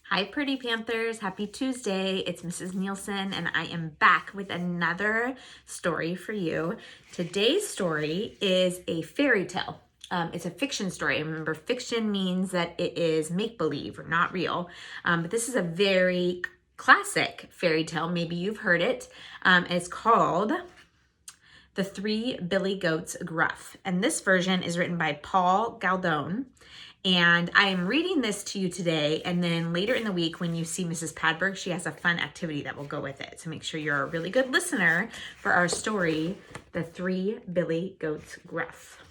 Hi, Pretty Panthers. Happy Tuesday. It's Mrs. Nielsen, and I am back with another story for you. Today's story is a fairy tale. It's a fiction story. Remember, fiction means that it is make-believe or not real. But this is a very classic fairy tale. Maybe you've heard it. It's called The Three Billy Goats Gruff. And this version is written by Paul Galdone. And I am reading this to you today, and then later in the week when you see Mrs. Padberg, she has a fun activity that will go with it. So make sure you're a really good listener for our story, The Three Billy Goats Gruff.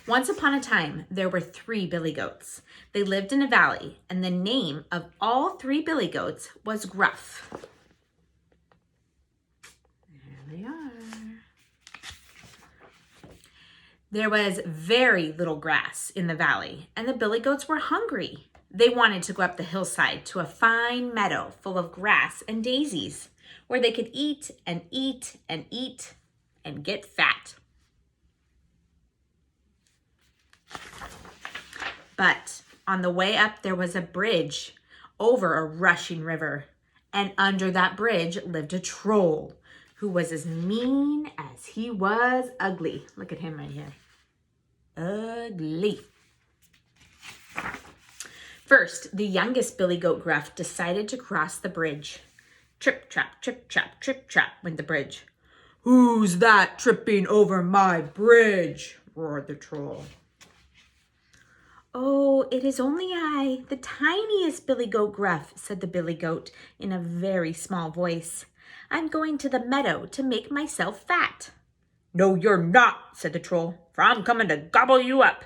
Once upon a time, there were 3 billy goats. They lived in a valley, and the name of all 3 billy goats was Gruff. There they are. There was very little grass in the valley, and the billy goats were hungry. They wanted to go up the hillside to a fine meadow full of grass and daisies, where they could eat and eat and eat and get fat. But on the way up, there was a bridge over a rushing river, and under that bridge lived a troll who was as mean as he was ugly. Look at him right here. Ugly. First, the youngest billy goat Gruff decided to cross the bridge. Trip, trap, trip, trap, trip, trap went the bridge. "Who's that tripping over my bridge?" roared the troll. "Oh, it is only I, the tiniest billy goat Gruff," said the billy goat in a very small voice. "I'm going to the meadow to make myself fat." "No, you're not," said the troll, "for I'm coming to gobble you up."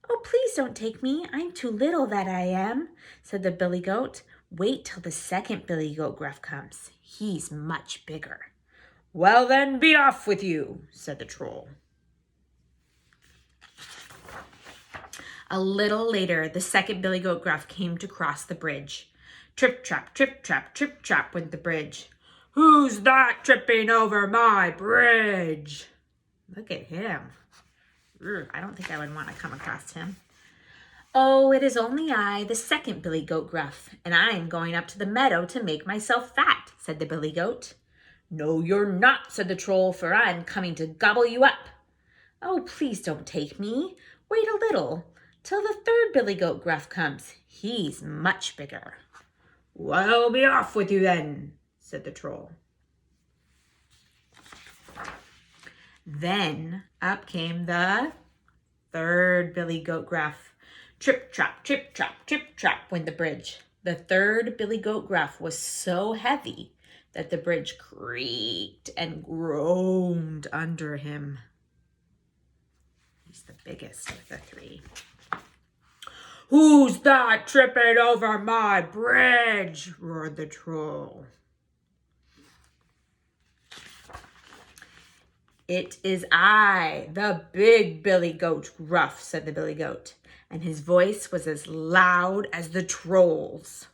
"Oh, please don't take me. I'm too little, that I am," said the billy goat. "Wait till the second billy goat Gruff comes. He's much bigger." "Well, then, be off with you," said the troll. A little later, the second billy goat Gruff came to cross the bridge. Trip, trap, trip, trap, trip, trap went the bridge. "Who's that tripping over my bridge?" Look at him. I don't think I would want to come across him. "Oh, it is only I, the second billy goat Gruff, and I'm going up to the meadow to make myself fat," said the billy goat. "No, you're not," said the troll, "for I'm coming to gobble you up." "Oh, please don't take me. Wait a little, till the third billy goat Gruff comes. He's much bigger." "Well, be off with you then," said the troll. Then up came the third billy goat Gruff. Trip, trap, trip, trap, trip, trap went the bridge. The third billy goat Gruff was so heavy that the bridge creaked and groaned under him. He's the biggest of the 3. "Who's that tripping over my bridge?" roared the troll. "It is I, the big billy goat Gruff," said the billy goat, and his voice was as loud as the troll's.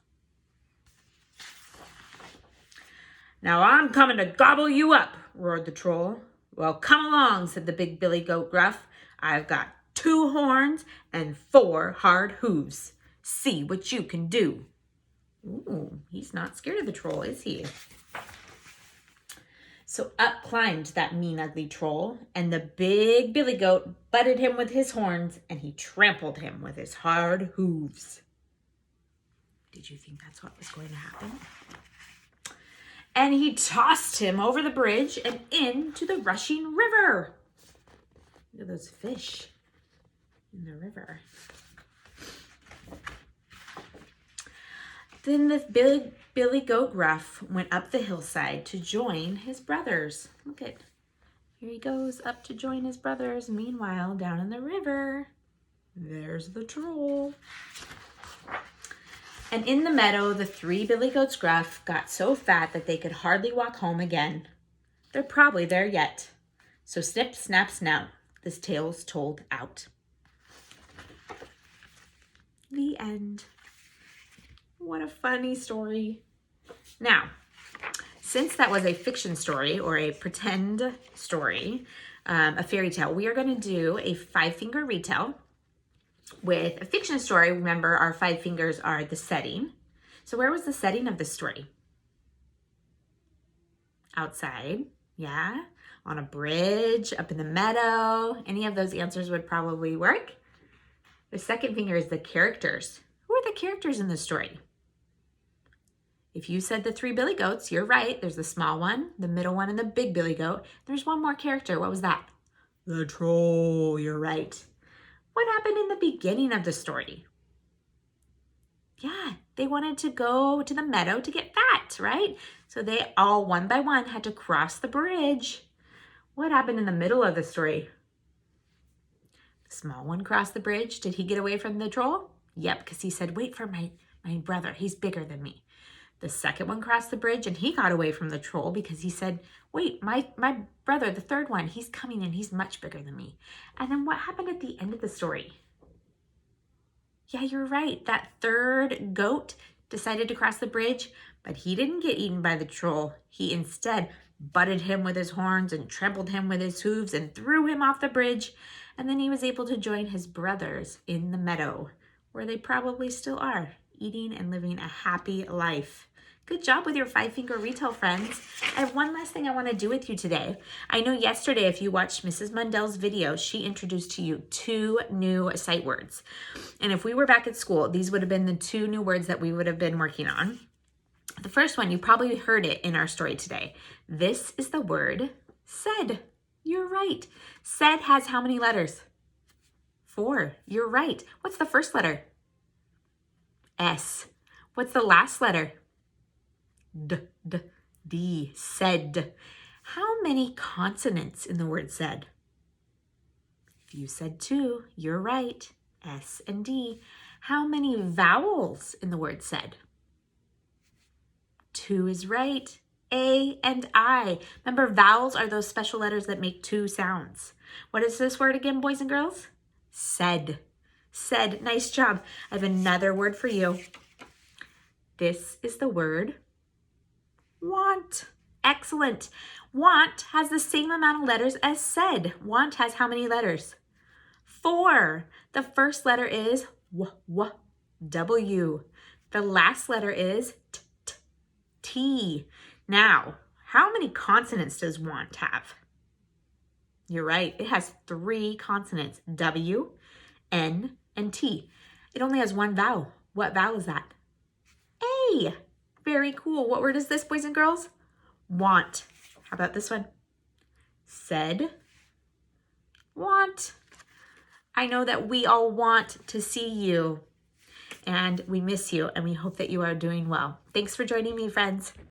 "Now I'm coming to gobble you up," roared the troll. "Well, come along," said the big billy goat Gruff. "I've got 2 horns and 4 hard hooves. See what you can do." Ooh, he's not scared of the troll, is he? So up climbed that mean, ugly troll, and the big billy goat butted him with his horns, and he trampled him with his hard hooves. Did you think that's what was going to happen? And he tossed him over the bridge and into the rushing river. Look at those fish in the river. Then the big billy goat Gruff went up the hillside to join his brothers. Look at, here he goes up to join his brothers. Meanwhile, down in the river, there's the troll. And in the meadow, the 3 billy goats Gruff got so fat that they could hardly walk home again. They're probably there yet. So snip, snap, snout, this tale's told out. The end. What a funny story. Now, since that was a fiction story or a pretend story, a fairy tale, we are going to do a 5-finger retell. With a fiction story, remember our 5 fingers are the setting. So where was the setting of the story? Outside, yeah. On a bridge, up in the meadow. Any of those answers would probably work. The second finger is the characters. Who are the characters in the story? If you said the 3 billy goats, you're right. There's the small one, the middle one, and the big billy goat. There's one more character. What was that? The troll. You're right. What happened in the beginning of the story? Yeah, they wanted to go to the meadow to get fat, right? So they all, one by one, had to cross the bridge. What happened in the middle of the story? The small one crossed the bridge. Did he get away from the troll? Yep, because he said, wait for my brother. He's bigger than me. The second one crossed the bridge and he got away from the troll because he said, wait, my brother, the third one, he's coming and he's much bigger than me. And then what happened at the end of the story? Yeah, you're right. That third goat decided to cross the bridge, but he didn't get eaten by the troll. He instead butted him with his horns and trampled him with his hooves and threw him off the bridge. And then he was able to join his brothers in the meadow, where they probably still are, eating and living a happy life. Good job with your 5-finger retell, friends. I have one last thing I want to do with you today. I know yesterday, if you watched Mrs. Mundell's video, she introduced to you 2 new sight words. And if we were back at school, these would have been the 2 new words that we would have been working on. The first one, you probably heard it in our story today. This is the word said. You're right. Said has how many letters? 4. You're right. What's the first letter? S. What's the last letter? D. Said. How many consonants in the word said? If you said 2, you're right. S and D. How many vowels in the word said? 2 is right. A and I. Remember, vowels are those special letters that make 2 sounds. What is this word again, boys and girls? Said. Said. Nice job. I have another word for you. This is the word want. Excellent. Want has the same amount of letters as said. Want has how many letters? 4. The first letter is W. The last letter is T. Now, how many consonants does want have? You're right. It has 3 consonants, W, N, and T. It only has 1 vowel. What vowel is that? A. Very cool. What word is this, boys and girls? Want. How about this one? Said, want. I know that we all want to see you, and we miss you, and we hope that you are doing well. Thanks for joining me, friends.